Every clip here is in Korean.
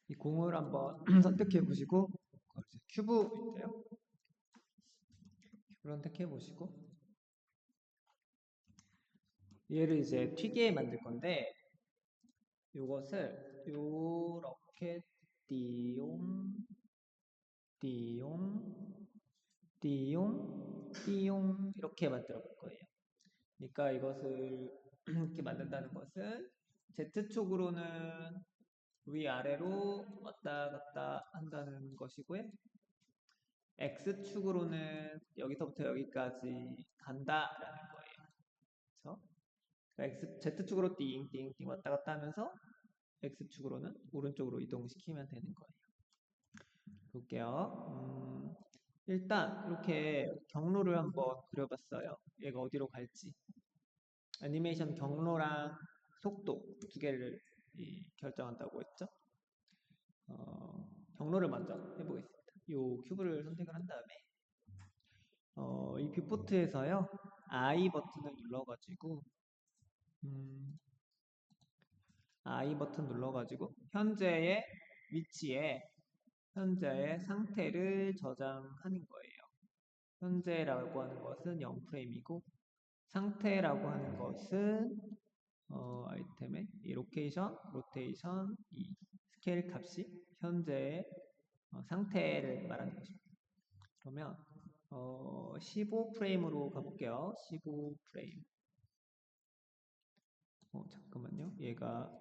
이 공을 한번 선택해 보시고 큐브인데요. 큐브를 선택해 보시고 얘를 이제 튀게 만들 건데 요것을 요렇게 띠용 띠용 띠용 띠용 이렇게 만들어 볼 거예요. 그러니까 이것을 이렇게 만든다는 것은 Z축으로는 위아래로 왔다 갔다 한다는 것이고요. X축으로는 여기서부터 여기까지 간다라는 거예요. 그래서 Z축으로 띵띵띵 왔다 갔다 하면서 X축으로는 오른쪽으로 이동시키면 되는 거예요. 볼게요. 일단 이렇게 경로를 한번 그려봤어요. 얘가 어디로 갈지. 애니메이션 경로랑 속도 두 개를 결정한다고 했죠. 경로를 먼저 해보겠습니다. 이 큐브를 선택을 한 다음에 이 뷰포트에서요 I 버튼을 눌러가지고 I 버튼 눌러가지고 현재의 위치에 현재의 상태를 저장하는 거예요. 현재라고 하는 것은 0프레임이고 상태라고 하는 것은 아이템의 이 로테이션, 이 스케일 값이 현재의 상태를 말하는 것입니다. 그러면 15프레임으로 가볼게요. 15프레임. 잠깐만요. 얘가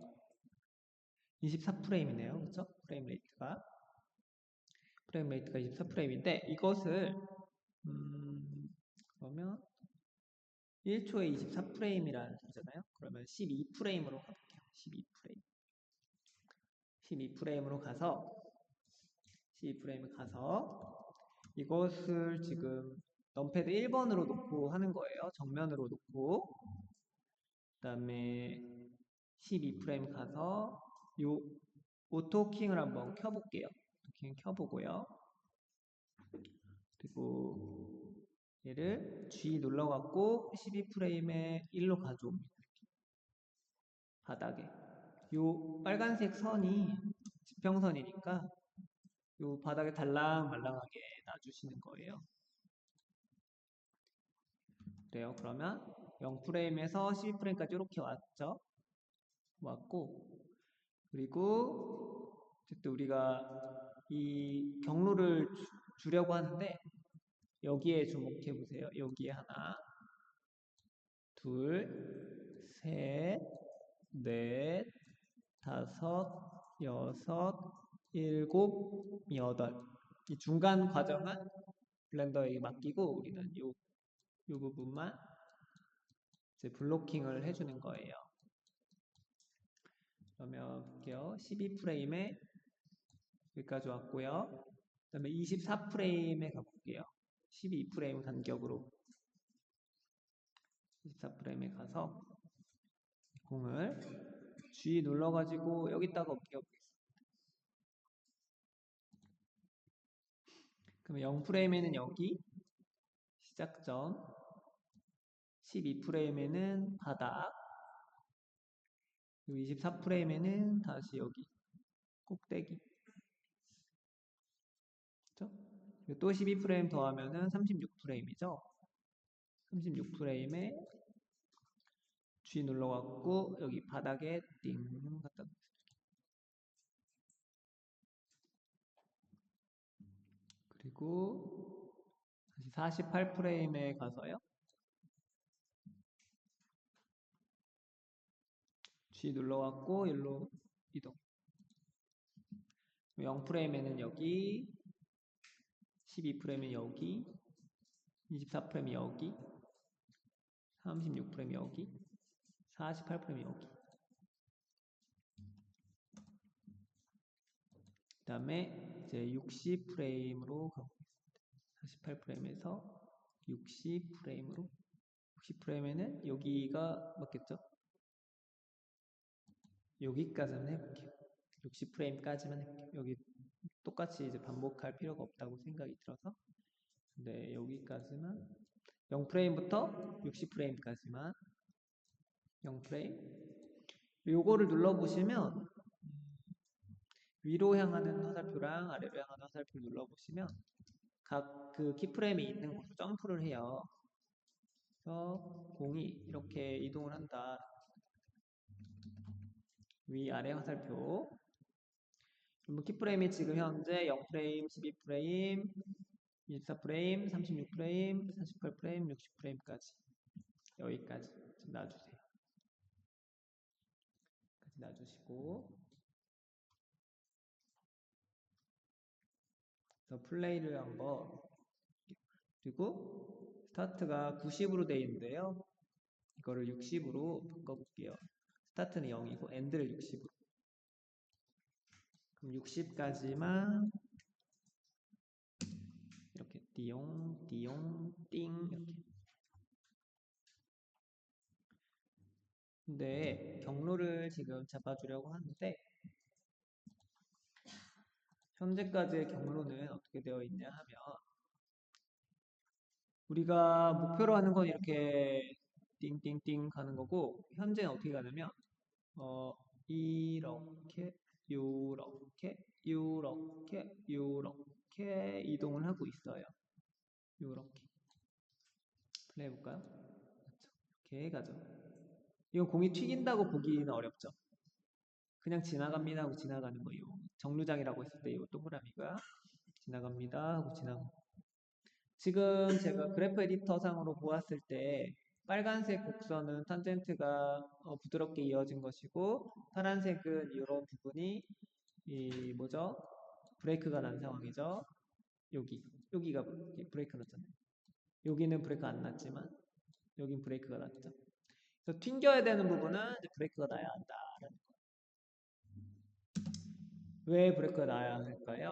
24프레임이네요. 그렇죠? 프레임 레이트가 24프레임인데 이것을 그러면 1초에 24프레임이라는 소리잖아요. 그러면 12프레임으로 가볼게요. 12프레임으로 가서 이것을 지금 넘패드 1번으로 놓고 하는 거예요. 정면으로 놓고 그 다음에 12프레임 가서 요 오토킹을 한번 켜볼게요. 오토킹 켜보고요. 그리고 얘를 G 눌러갖고 12프레임에 1로 가져옵니다. 바닥에 요 빨간색 선이 지평선이니까 요 바닥에 달랑말랑하게 놔주시는 거예요. 그래요. 그러면 0프레임에서 12프레임까지 이렇게 왔고 그리고 어쨌든 우리가 이 경로를 주려고 하는데 여기에 주목해 보세요. 여기에 하나, 둘, 셋, 넷, 다섯, 여섯, 일곱, 여덟. 이 중간 과정은 블렌더에 맡기고 우리는 요 부분만 이제 블로킹을 해주는 거예요. 그러면 볼게요. 12프레임에 여기까지 왔고요. 그 다음에 24프레임에 가볼게요. 12프레임 간격으로 24프레임에 가서 공을 G 눌러가지고 여기다가 옮겨보겠습니다. 그러면 0프레임에는 여기 시작점, 12프레임에는 바닥, 24프레임에는 다시 여기 꼭대기. 그렇죠? 또 12프레임 더하면은 36프레임이죠. 36프레임에 G 눌러갖고 여기 바닥에 띵 갖다 놓습니다. 그리고 다시 48프레임에 가서요. G 눌러갖고 여기로 이동. 0프레임에는 여기, 12프레임은 여기, 24프레임이 여기, 36프레임이 여기, 48프레임이 여기. 그 다음에 이제 60프레임으로 가보겠습니다. 48프레임에서 60프레임으로 60프레임에는 여기가 맞겠죠? 여기까지만 해볼게요. 60프레임까지만 해볼게요. 여기 똑같이 이제 반복할 필요가 없다고 생각이 들어서 근데 여기까지만 0프레임부터 60프레임까지만 0프레임 요거를 눌러보시면 위로 향하는 화살표랑 아래로 향하는 화살표를 눌러보시면 각 그 키프레임이 있는 곳으로 점프를 해요. 그래서 공이 이렇게 이동을 한다. 위아래 화살표. 그럼 키프레임이 지금 현재 0프레임, 12프레임, 24프레임, 36프레임, 48프레임, 60프레임까지 여기까지 좀 놔주세요. 여기까지 놔주시고 그래서 플레이를 한번 그리고 스타트가 90으로 되어 있는데요. 이거를 60으로 바꿔볼게요. 스타트는 0이고 엔드를 60으로. 그럼 60까지만 이렇게 띠용, 띠용, 띵 이렇게. 근데 경로를 지금 잡아주려고 하는데 현재까지의 경로는 어떻게 되어 있냐 하면 우리가 목표로 하는 건 이렇게 띵띵띵 가는 거고 현재는 어떻게 가냐면 이렇게 요렇게 요렇게 요렇게 이동을 하고 있어요. 요렇게 플레이 해볼까요? 이렇게 가죠. 이건 공이 튀긴다고 보기는 어렵죠. 그냥 지나갑니다 하고 지나가는 거예요. 정류장이라고 했을 때 이 동그라미가 지나갑니다 하고 지나갑니다. 지금 제가 그래프 에디터 상으로 보았을 때 빨간색 곡선은 탄젠트가 부드럽게 이어진 것이고 파란색은 이런 부분이 이 뭐죠? 브레이크가 난 상황이죠. 여기가 브레이크 났잖아요. 여기는 브레이크 안 났지만 여긴 브레이크가 났죠. 그래서 튕겨야 되는 부분은 이제 브레이크가 나야 한다. 왜 브레이크가 나야 할까요?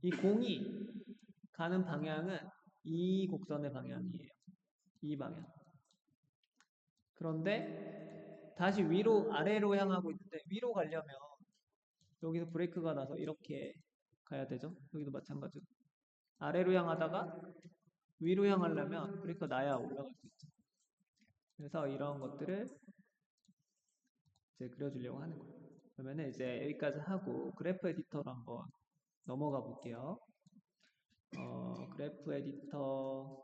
이 공이 가는 방향은 이 곡선의 방향이에요. 이 방향. 그런데 다시 위로 아래로 향하고 있는데 위로 가려면 여기서 브레이크가 나서 이렇게 가야 되죠. 여기도 마찬가지로 아래로 향하다가 위로 향하려면 브레이크가 나야 올라갈 수 있죠. 그래서 이런 것들을 이제 그려주려고 하는 거예요. 그러면 이제 여기까지 하고 그래프 에디터로 한번 넘어가 볼게요. 그래프 에디터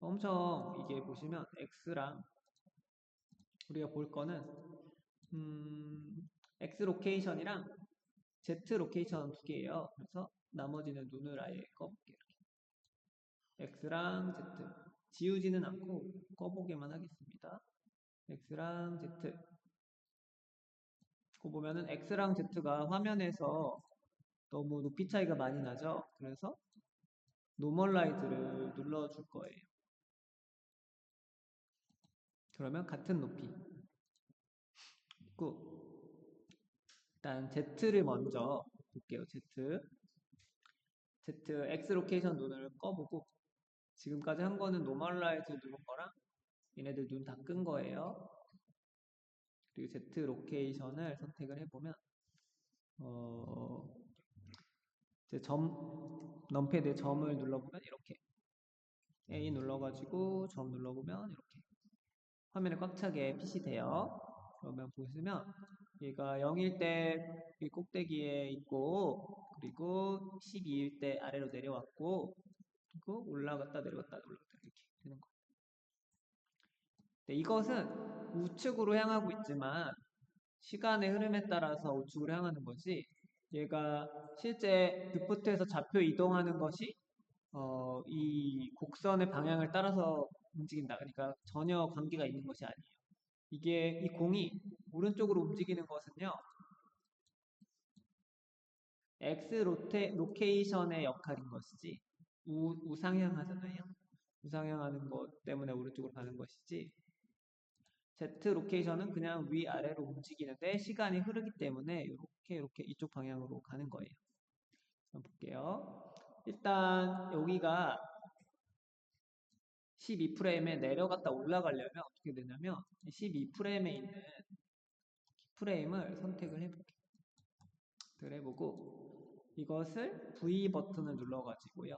엄청 이게 보시면 X랑 우리가 볼 거는 X 로케이션이랑 Z 로케이션 두 개예요. 그래서 나머지는 눈을 아예 꺼볼게요. X랑 Z 지우지는 않고 꺼보기만 하겠습니다. X랑 Z 그 보면은 X랑 Z가 화면에서 너무 높이 차이가 많이 나죠. 그래서 노멀라이즈를 눌러줄 거예요. 그러면 같은 높이 있고 일단 Z를 먼저 볼게요. Z X 로케이션 눈을 꺼보고 지금까지 한 거는 노멀라이즈 누른 거랑 얘네들 눈 다 끈 거예요. 그리고 Z 로케이션을 선택을 해보면 이제 넘패드에 점을 눌러보면 이렇게 A 눌러가지고 점 눌러보면 이렇게 화면에 꽉 차게 PC 돼요. 그러면 보시면 얘가 0일 때 이 꼭대기에 있고 그리고 12일 때 아래로 내려왔고 그리고 올라갔다 내려갔다 올라갔다 이렇게 되는 거예요. 네, 이것은 우측으로 향하고 있지만 시간의 흐름에 따라서 우측으로 향하는 거지 얘가 실제 드프트에서 좌표 이동하는 것이 이 곡선의 방향을 따라서 움직인다. 그러니까 전혀 관계가 있는 것이 아니에요. 이게 이 공이 오른쪽으로 움직이는 것은요. X 로케이션의 역할인 것이지 우상향하잖아요. 우상향하는 것 때문에 오른쪽으로 가는 것이지 Z 로케이션은 그냥 위아래로 움직이는데 시간이 흐르기 때문에 이렇게 이쪽 방향으로 가는 거예요. 한번 볼게요. 일단 여기가 12프레임에 내려갔다 올라가려면 어떻게 되냐면 12프레임에 있는 프레임을 선택을 해볼게요. 해보고 이것을 V 버튼을 눌러가지고요.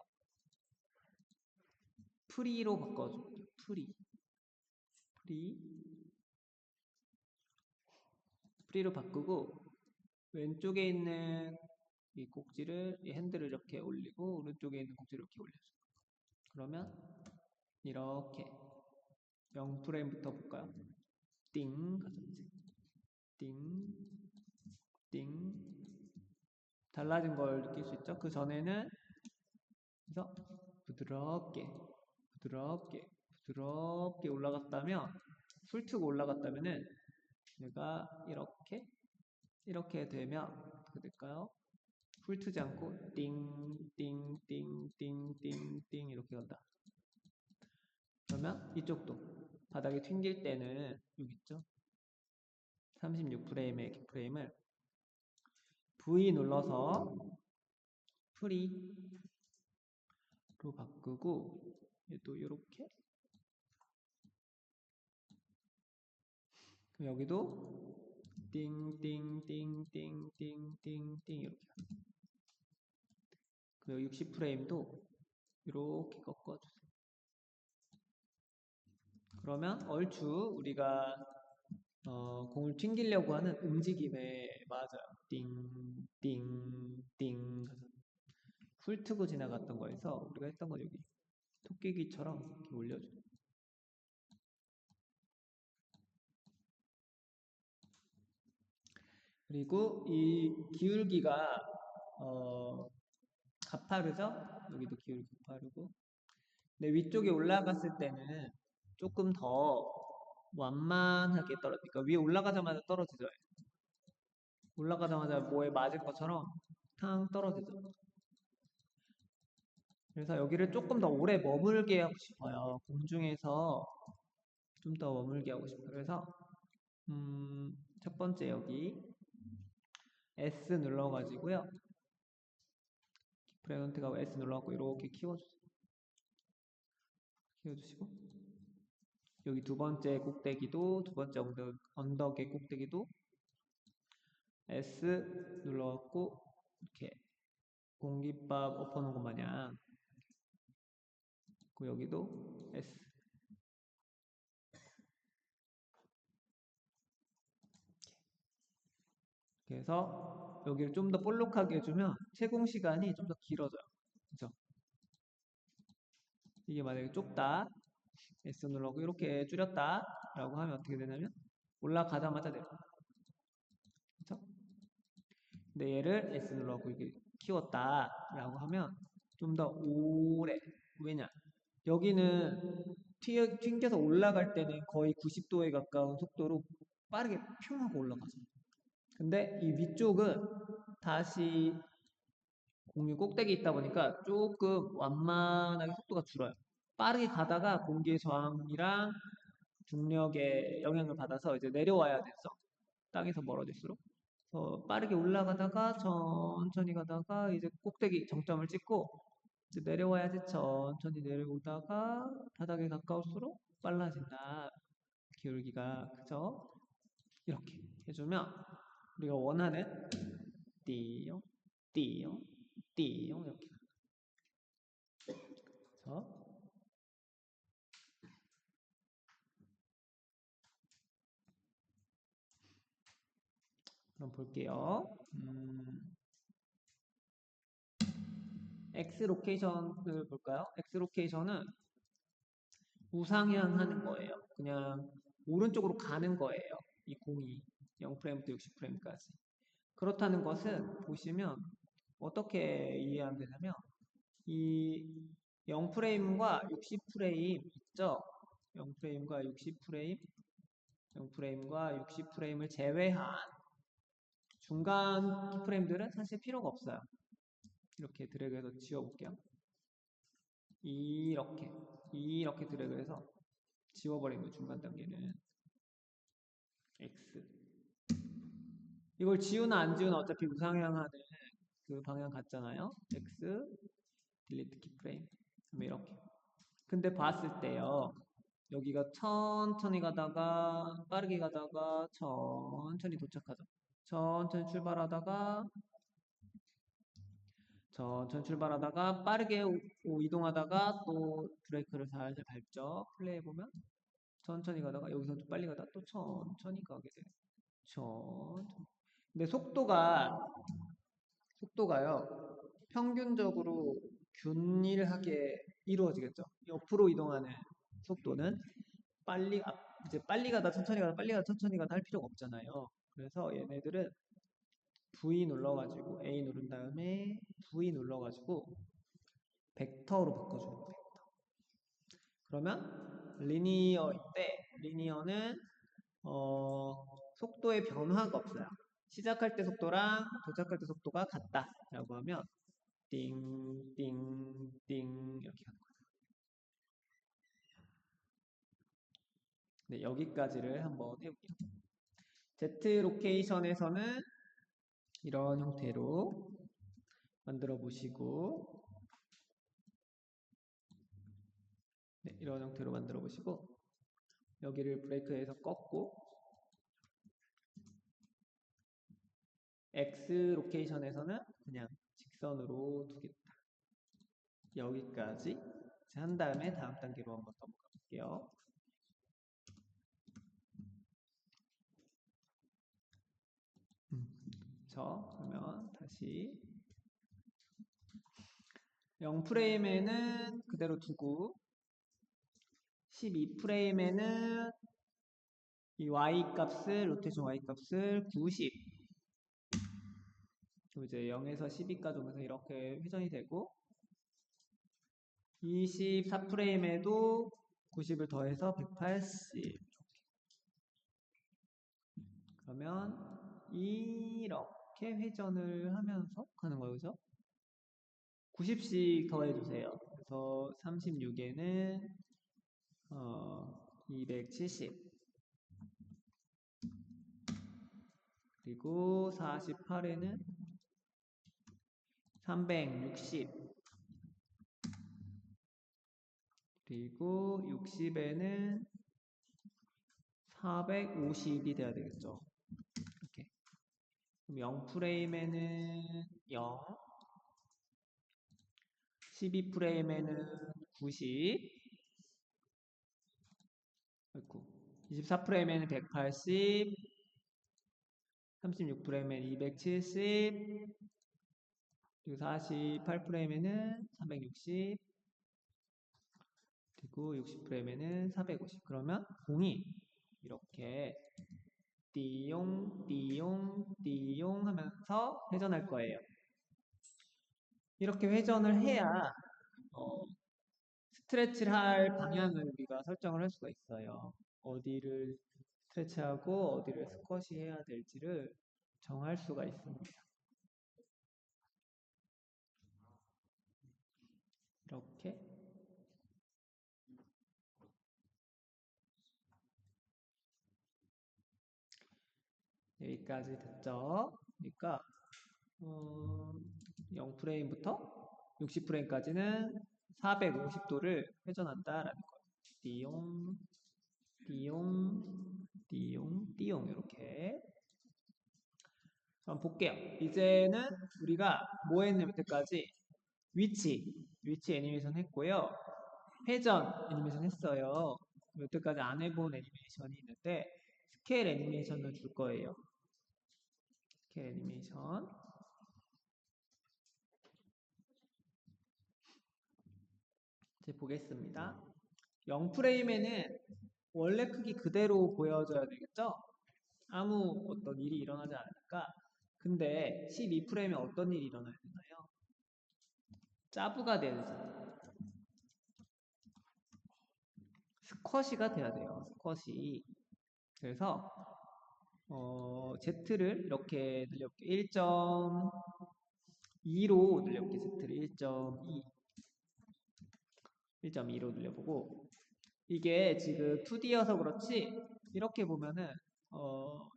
프리로 바꿔줄게요. 프리. 프리, 프리로 바꾸고 왼쪽에 있는 이 꼭지를 이 핸들을 이렇게 올리고 오른쪽에 있는 꼭지를 이렇게 올려줘. 그러면 이렇게 0프레임부터 볼까요? 띵 가죠. 띵, 띵. 달라진 걸 느낄 수 있죠? 그 전에는 그래서 부드럽게, 부드럽게, 부드럽게 올라갔다면 풀 트고 올라갔다면은 얘가 이렇게 이렇게 되면 어떻게 될까요? 풀 트지 않고 띵, 띵, 띵, 띵, 띵, 띵 이렇게 간다. 그러면 이쪽도 바닥에 튕길 때는 여기 있죠? 36프레임의 프레임을 V 눌러서 프리로 바꾸고 얘도 이렇게 여기도 띵띵띵띵띵띵띵 이렇게 그리고 60프레임도 이렇게 꺾어주세요. 그러면 얼추 우리가 공을 튕기려고 하는 움직임에 맞아요. 띵, 띵, 띵. 풀 트고 지나갔던 거에서 우리가 했던 건 여기 토끼기처럼 이렇게 올려줘요. 그리고 이 기울기가 가파르죠? 여기도 기울기 가파르고. 근데 위쪽에 올라갔을 때는 조금 더 완만하게 떨어지니까 위에 올라가자마자 떨어지죠. 올라가자마자 뭐에 맞을 것처럼 탕 떨어지죠. 그래서 여기를 조금 더 오래 머물게 하고 싶어요. 공중에서 좀 더 머물게 하고 싶어요. 그래서 첫 번째 여기 S 눌러가지고요. 프레그런트가 S 눌러갖고 이렇게 키워주세요. 키워주시고 여기 두 번째 꼭대기도 두 번째 언덕의 꼭대기도 S 눌러갖고 이렇게 공깃밥 엎어놓은 것 마냥 그 여기도 S 그래서 여기를 좀 더 볼록하게 해주면 채공 시간이 좀 더 길어져요. 그죠? 이게 만약에 좁다 S 눌러고 이렇게 줄였다 라고 하면 어떻게 되냐면 올라가자마자 내려. 그쵸? 근데 얘를 S 눌러고 이렇게 키웠다 라고 하면 좀 더 오래. 왜냐? 여기는 튕겨서 올라갈 때는 거의 90도에 가까운 속도로 빠르게 퓨 하고 올라가죠. 근데 이 위쪽은 다시 공유 꼭대기 있다 보니까 조금 완만하게 속도가 줄어요. 빠르게 가다가 공기의 저항이랑 중력의 영향을 받아서 이제 내려와야 돼서 땅에서 멀어질수록 빠르게 올라가다가 천천히 가다가 이제 꼭대기 정점을 찍고 이제 내려와야지 천천히 내려오다가 바닥에 가까울수록 빨라진다. 기울기가 그죠? 이렇게 해주면 우리가 원하는 띠용 띠용 띠용 이렇게 그래서 그럼 볼게요. X 로케이션을 볼까요? X 로케이션은 우상향하는 거예요. 그냥 오른쪽으로 가는 거예요. 이 공이 0프레임부터 60프레임까지. 그렇다는 것은 보시면 어떻게 이해하면 되냐면 이 0프레임과 60프레임 있죠? 0프레임과 60프레임, 0프레임과 60프레임을 제외한 중간 키프레임들은 사실 필요가 없어요. 이렇게 드래그해서 지워볼게요. 이렇게 드래그해서 지워버리는 거 중간 단계는 X. 이걸 지우나 안 지우나 어차피 우상향하는 그 방향 같잖아요. X, 딜리트 키프레임. 이렇게. 근데 봤을 때요. 여기가 천천히 가다가 빠르게 가다가 천천히 도착하죠. 천천히 출발하다가 빠르게 이동하다가 또 브레이크를 살살 밟죠. 플레이 해보면 천천히 가다가 여기서 좀 빨리 가다 또 천천히 가게 돼. 천천히. 근데 속도가요. 평균적으로 균일하게 이루어지겠죠. 옆으로 이동하는 속도는 이제 빨리 가다 천천히 가다 빨리 가다 천천히 가다 할 필요가 없잖아요. 그래서 얘네들은 V 눌러가지고 A 누른 다음에 V 눌러가지고 벡터로 바꿔주는 거예요. 그러면 리니어는 속도의 변화가 없어요. 시작할 때 속도랑 도착할 때 속도가 같다라고 하면 띵, 띵, 띵 이렇게 가는 거예요. 네, 여기까지를 한번 해볼게요. Z 로케이션에서는 이런 형태로 만들어 보시고 네, 이런 형태로 만들어 보시고 여기를 브레이크에서 꺾고 X 로케이션에서는 그냥 직선으로 두겠다. 여기까지 한 다음에 다음 단계로 한번 넘어가 볼게요. 그러면 다시 0프레임에는 그대로 두고 12프레임에는 이 로테이션 Y 값을 90 이제 0에서 12까지 오면서 이렇게 회전이 되고 24프레임에도 90을 더해서 180 그러면 이렇게 회전을 하면서 가는 거예요. 그죠? 90씩 더해주세요. 그래서 36에는 270 그리고 48에는 360 그리고 60에는 450이 돼야 되겠죠. 이렇게. 그럼 0프레임에는 0 12프레임에는 90 24프레임에는 180 36프레임에는 270 그리고 48프레임에는 360 그리고 60프레임에는 450 그러면 공이 이렇게 띠용 띠용 띠용 하면서 회전할 거예요. 이렇게 회전을 해야 스트레치를 할 방향을 우리가 설정을 할 수가 있어요. 어디를 스트레치하고 어디를 스쿼시 해야 될지를 정할 수가 있습니다. 이렇게 여기까지 됐죠? 그러니까 0프레임부터 60프레임까지는 450도를 회전한다라는 거예요. 띠용, 띠용, 띠용, 띠용 이렇게 한번 볼게요. 이제는 우리가 뭐 했냐면 여태까지 위치 애니메이션 했고요. 회전 애니메이션 했어요. 여태까지 안 해본 애니메이션이 있는데 스케일 애니메이션을 줄 거예요. 스케일 애니메이션 이제 보겠습니다. 0프레임에는 원래 크기 그대로 보여줘야 되겠죠? 아무 어떤 일이 일어나지 않으니까. 근데 12프레임에 어떤 일이 일어나야 되나요? 짜부가 돼야 되잖아요. 스쿼시가 돼야 돼요. 스쿼시. 그래서 Z를 이렇게 늘려볼게요. 1.2로 늘려볼게요. Z를 1.2 1.2로 늘려보고 이게 지금 2D여서 그렇지 이렇게 보면은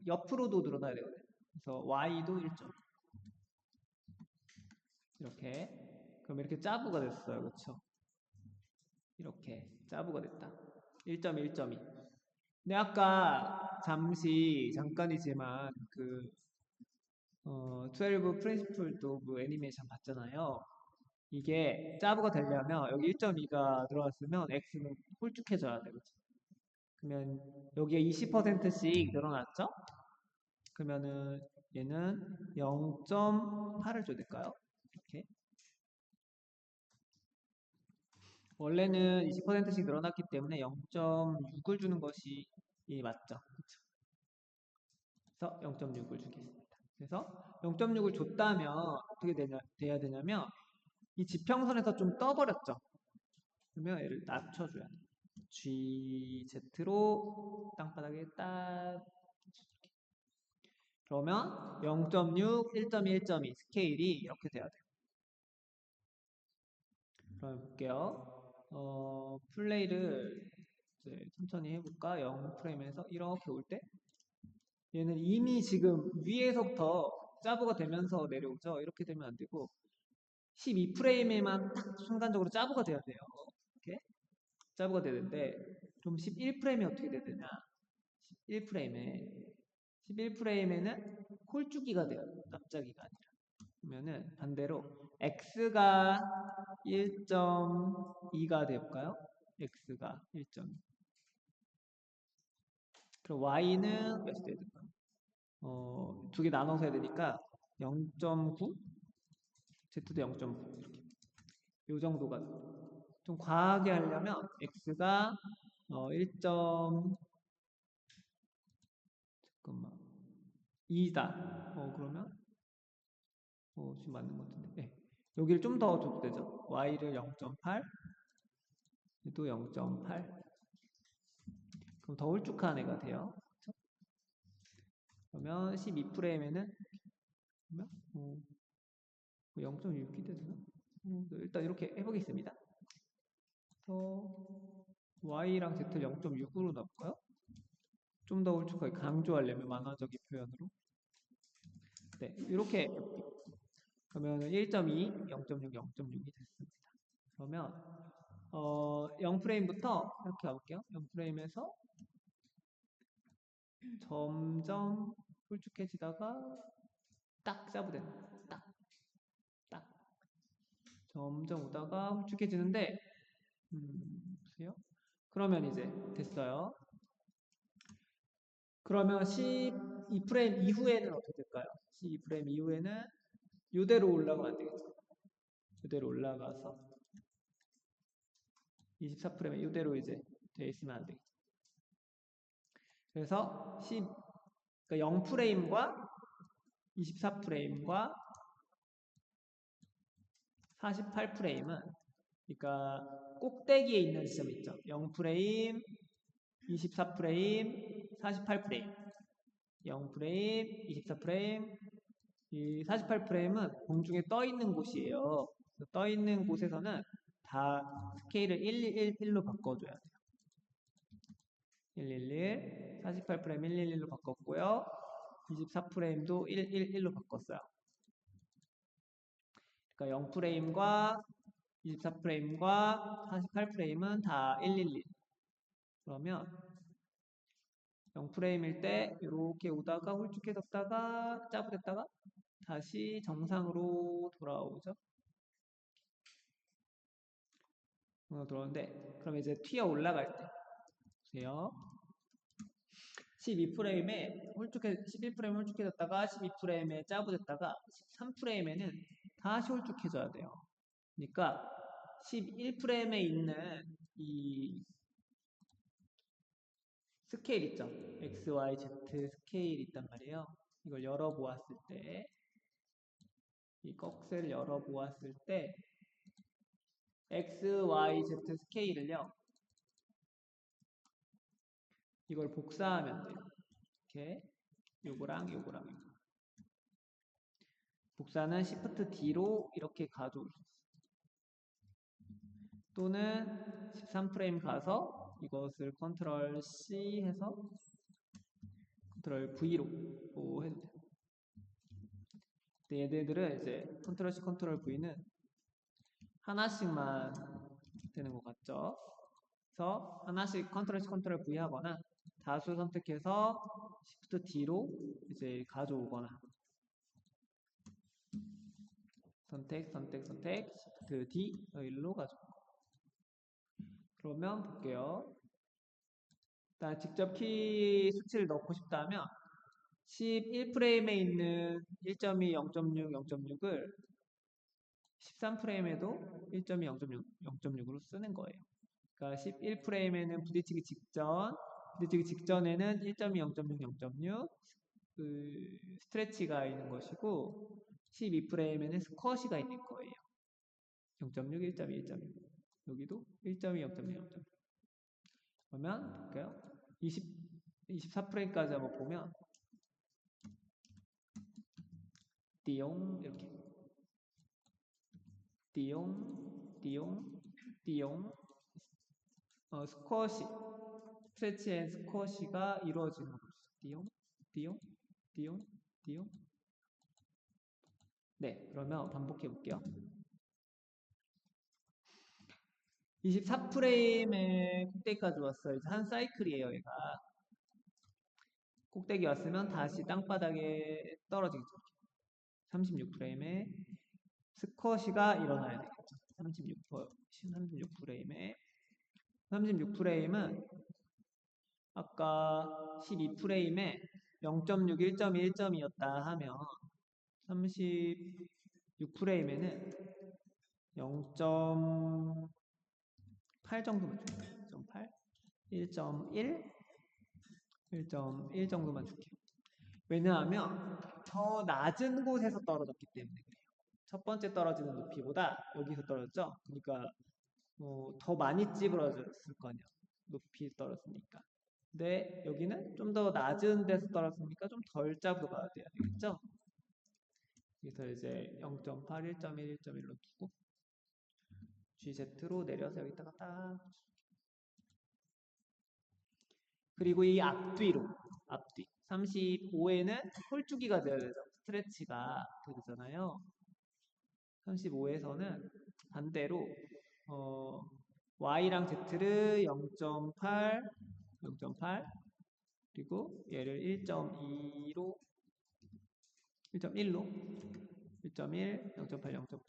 옆으로도 늘어나야 되거든요. 그래서 Y도 1점 이렇게 그럼 이렇게 짜부가 됐어요. 그렇죠? 이렇게 짜부가 됐다. 1.1.2 근데 아까 잠깐이지만 12 Principles of Animation 봤잖아요. 이게 짜부가 되려면 여기 1.2가 들어갔으면 X는 홀쭉해져야 돼. 그렇죠? 그러면 여기에 20%씩 늘어났죠? 그러면은 얘는 0.8을 줘야 될까요? 이렇게. 원래는 20%씩 늘어났기 때문에 0.6을 주는 것이 맞죠. 그쵸? 그래서 0.6을 주겠습니다. 그래서 0.6을 줬다면 어떻게 돼야 되냐면 이 지평선에서 좀 떠버렸죠. 그러면 얘를 낮춰줘야 돼요. GZ로 땅바닥에 딱 그러면 0.6, 1.2, 1.2 스케일이 이렇게 돼야 돼요. 그럼 볼게요. 플레이를 이제 천천히 해볼까? 0프레임에서 이렇게 올 때 얘는 이미 지금 위에서부터 짜부가 되면서 내려오죠. 이렇게 되면 안 되고 12프레임에만 딱 순간적으로 짜부가 돼야 돼요. 이렇게 짜부가 되는데 좀 11프레임이 어떻게 돼야 되냐? 11프레임에는 홀쭉기가 돼요. 납작이가 아니라. 그러면은 반대로 x가 1.2가 돼볼까요? x가 1.2. 그럼 y는 몇이 돼야 될까요? 두 개 나눠서 해야 되니까 0.9, z도 0.9 이렇게. 요 정도가 좀 과하게 하려면 x가 1. 잠깐만 2다. 그러면 지금 맞는 것 같은데. 네. 여기를 좀 더 줘도 되죠. y를 0.8, 또 0.8. 그럼 더 홀쭉한 애가 돼요. 그쵸? 그러면 12프레임에는 그러면 0.6이 되나? 일단 이렇게 해보겠습니다. y랑 z를 0.6으로 넣을까요? 좀 더 홀쭉하게 강조하려면 만화적인 표현으로. 네, 이렇게 그러면 1.2, 0.6, 0.6이 됐습니다. 그러면 0프레임부터 이렇게 가볼게요. 0프레임에서 점점 홀쭉해지다가 딱 짜부된다. 딱, 딱. 점점 오다가 홀쭉해지는데 보세요. 그러면 이제 됐어요. 그러면 12프레임 이후에는 어떻게 될까요? 12프레임 이후에는 이대로 올라가면 안 되겠죠. 이대로 올라가서 24프레임에 이대로 이제 돼 있으면 안 되겠죠. 그래서 그러니까 0프레임과 24프레임과 48프레임은 그러니까 꼭대기에 있는 지점 있죠. 0프레임, 24프레임, 48프레임. 0프레임, 24프레임, 이 48프레임은 공중에 떠 있는 곳이에요. 떠 있는 곳에서는 다 스케일을 111로 바꿔줘야 돼요. 111, 48프레임 111로 바꿨고요. 24프레임도 111로 바꿨어요. 그러니까 0프레임과 24프레임과 48프레임은 다 111. 그러면 0프레임일 때 이렇게 오다가 홀쭉해졌다가 짜부됐다가 다시 정상으로 돌아오죠. 돌아오는데 그럼 이제 튀어 올라갈 때 보세요. 12프레임에 11프레임 홀쭉해졌다가 12프레임에 짜부됐다가 13프레임에는 다시 홀쭉해져야 돼요. 그러니까 11프레임에 있는 이 스케일 있죠? X, Y, Z 스케일 있단 말이에요. 이걸 열어보았을 때, 이 꺽쇠를 열어보았을 때, X, Y, Z 스케일을요, 이걸 복사하면 돼요. 이렇게, 요거랑 요거랑 요거. 복사는 Shift D로 이렇게 가져올 수 있어요. 또는 13프레임 가서 이것을 컨트롤 C 해서 컨트롤 V로 해도 돼요. 얘네들은 이제 컨트롤 C, 컨트롤 V는 하나씩만 되는 것 같죠? 그래서 하나씩 컨트롤 C, 컨트롤 V 하거나 다수 선택해서 Shift D로 이제 가져오거나 선택, 선택, 선택, Shift D 일로 가져오고 그러면 볼게요. 일단 직접 키 수치를 넣고 싶다면 11프레임에 있는 1.2, 0.6, 0.6을 13프레임에도 1.2, 0.6, 0.6으로 쓰는 거예요. 그러니까 11프레임에는 부딪히기 직전에는 1.2, 0.6, 0.6 그 스트레치가 있는 것이고 12프레임에는 스쿼시가 있는 거예요. 0.6, 1.2, 1.6 여기도 1.2, 0.6, 0.6 그러면 볼까요? 24프레임까지 한번 보면 띠용 이렇게 띠용 띠용 띠용 스쿼시 스트레치 앤 스쿼시가 이루어지는 거죠. 띠용 띠용 띠용 띠용 네, 그러면 반복해 볼게요. 24프레임에 꼭대기까지 왔어요. 이제 한 사이클이에요, 얘가. 꼭대기 왔으면 다시 땅바닥에 떨어지겠죠. 36프레임에 스쿼시가 일어나야 되겠죠. 36프레임에 36프레임은 아까 12프레임에 0.6, 1.2, 1.2였다 하면 36프레임에는 0.8 정도만 줄게요. 0.8, 1.1, 1.1 정도만 줄게요. 왜냐하면 더 낮은 곳에서 떨어졌기 때문에 그래요. 첫 번째 떨어지는 높이보다 여기서 떨어졌죠? 그러니까 더 많이 찌그러졌을 거냐. 높이 떨어지니까. 근데 여기는 좀 더 낮은 데서 떨어졌으니까 좀 덜 잡아야 돼야 되겠죠? 그래서 이제 0.8, 1.1, 1.1로 두고 GZ로 내려서 여기다가 딱 그리고 이 앞뒤 35에는 홀쭉이가 되어야 되죠. 스트레치가 되잖아요. 35에서는 반대로 Y랑 Z를 0.8, 0.8 그리고 얘를 1.2로 1.1로 1.1, 0.8, 0.8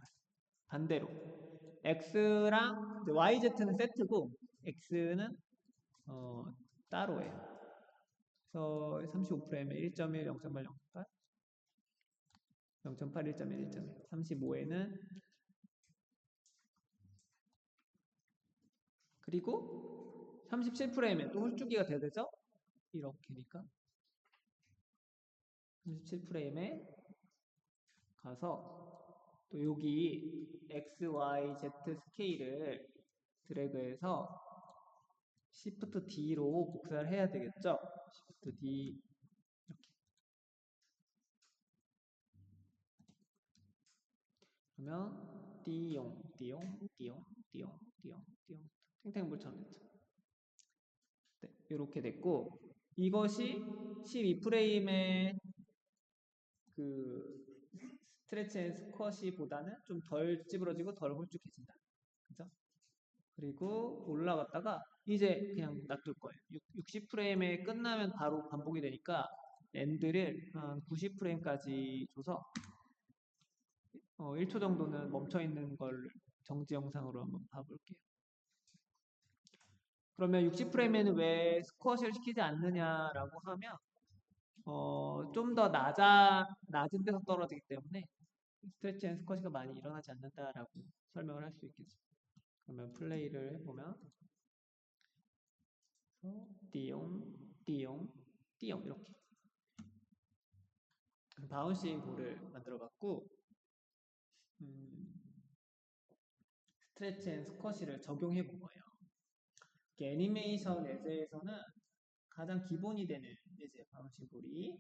반대로 X랑 YZ는 세트고 X는 따로예요. 그래서 35프레임에 1.1, 0.8, 0.8 0.8, 1.1, 1.1 35에는 그리고 37프레임에 또 홀쭉이가 돼야 되죠? 이렇게니까 37프레임에 가서 또 여기 X, Y, Z 스케일을 드래그해서 Shift D로 복사를 해야 되겠죠? Shift D 이렇게 그러면 띠용 탱탱볼처럼 됐죠? 네, 이렇게 됐고 이것이 12프레임의 그 스트레치 앤 스쿼시보다는 좀 덜 찌부러지고 덜 홀쭉해진다. 그죠? 그리고 올라갔다가 이제 그냥 놔둘 거예요. 60프레임에 끝나면 바로 반복이 되니까 엔드를 한 90프레임까지 줘서 1초 정도는 멈춰있는 걸 정지 영상으로 한번 봐볼게요. 그러면 60프레임에는 왜 스쿼시를 시키지 않느냐라고 하면 좀 더 낮은 데서 떨어지기 때문에 스트레치 앤 스쿼시가 많이 일어나지 않는다라고 설명을 할 수 있겠죠. 그러면 플레이를 해보면 띠용, 띠용, 띠용 이렇게 바운싱 볼을 만들어봤고 스트레치 앤 스쿼시를 적용해본 거예요. 애니메이션 예제에서는 가장 기본이 되는 예제 바운싱 볼이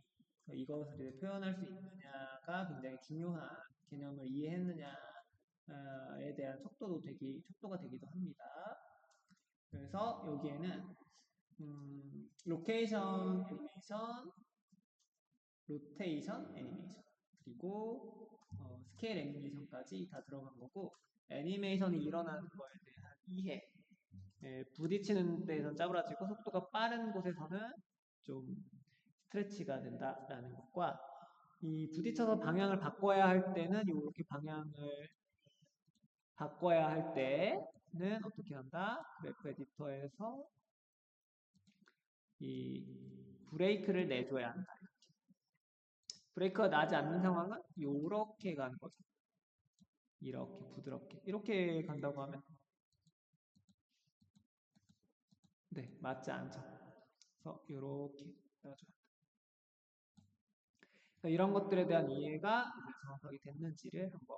이것을 표현할 수 있느냐가 굉장히 중요한 개념을 이해했느냐에 대한 척도가 되기도 합니다. 그래서 여기에는 로케이션 애니메이션, 로테이션 애니메이션 그리고 스케일 애니메이션까지 다 들어간 거고 애니메이션이 일어나는 거에 대한 이해 부딪히는 데에선 짜부라지고 속도가 빠른 곳에서는 좀 스트레치가 된다라는 것과 이 부딪혀서 방향을 바꿔야 할 때는 이렇게 방향을 바꿔야 할 때는 어떻게 한다? 그래프 에디터에서 이 브레이크를 내줘야 한다. 브레이크가 나지 않는 상황은 이렇게 가는 거죠. 이렇게 부드럽게 이렇게 간다고 하면 네 맞지 않죠. 그래서 이렇게 놔줘야 한다. 이런 것들에 대한 이해가 정확하게 됐는지를 한번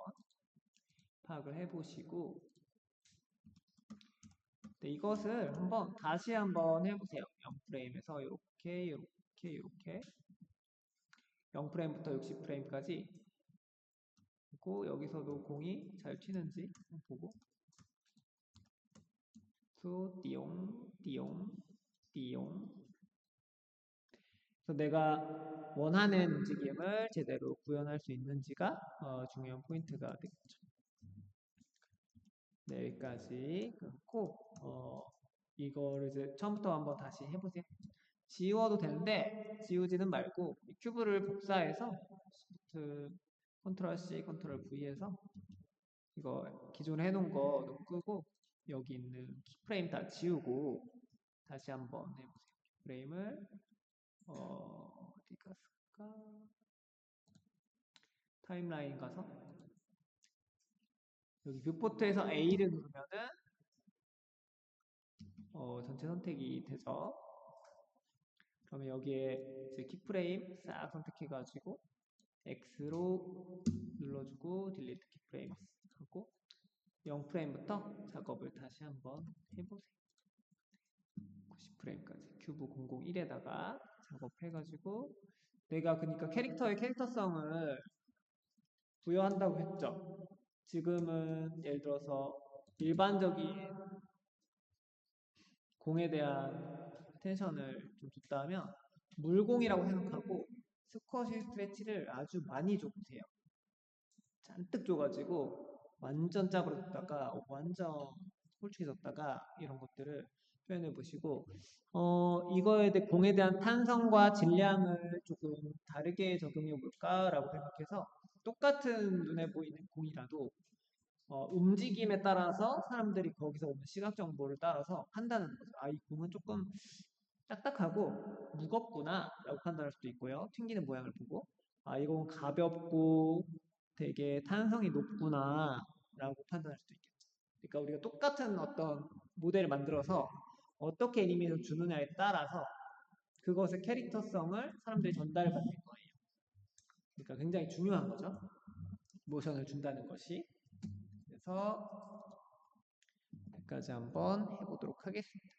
파악을 해보시고 네, 이것을 다시 한번 해보세요. 0프레임에서 이렇게 이렇게 이렇게 0프레임부터 60프레임까지 그리고 여기서도 공이 잘 튀는지 보고 띠용 띠용 띠용 그래서 내가 원하는 움직임을 제대로 구현할 수 있는지가 중요한 포인트가 되겠죠. 네, 여기까지 그렇고 이거를 이제 처음부터 한번 다시 해보세요. 지워도 되는데 지우지는 말고 이 큐브를 복사해서 Shift 컨트롤 C 컨트롤 V에서 이거 기존에 해놓은 거 끄고 여기 있는 키프레임 다 지우고 다시 한번 해보세요. 키프레임을 어디 갔을까? 타임라인 가서 여기 뷰포트에서 A를 누르면은 전체 선택이 되죠. 그러면 여기에 이제 키프레임 싹 선택해가지고 X로 눌러주고 딜리트 키프레임 하고 0프레임부터 작업을 다시 한번 해보세요. 90프레임까지 큐브 001에다가 작업해가지고 내가 그러니까 캐릭터의 캐릭터성을 부여한다고 했죠. 지금은 예를 들어서 일반적인 공에 대한 텐션을 좀 줬다면 물공이라고 생각하고 스쿼시 스트레치를 아주 많이 줘보세요. 잔뜩 줘가지고 완전 짜부러졌다가 완전 홀쭉해졌다가 이런 것들을 표현해 보시고 이거에 대해 공에 대한 탄성과 질량을 조금 다르게 적용해 볼까라고 생각해서 똑같은 눈에 보이는 공이라도 움직임에 따라서 사람들이 거기서 오는 시각 정보를 따라서 판단하는 거죠. 아, 이 공은 조금 딱딱하고 무겁구나 라고 판단할 수도 있고요. 튕기는 모양을 보고 아, 이건 가볍고 되게 탄성이 높구나 라고 판단할 수도 있겠죠. 그러니까 우리가 똑같은 어떤 모델을 만들어서 어떻게 애니메이션 주느냐에 따라서 그것의 캐릭터성을 사람들이 전달받는 거예요. 그러니까 굉장히 중요한 거죠. 모션을 준다는 것이. 그래서 여기까지 한번 해보도록 하겠습니다.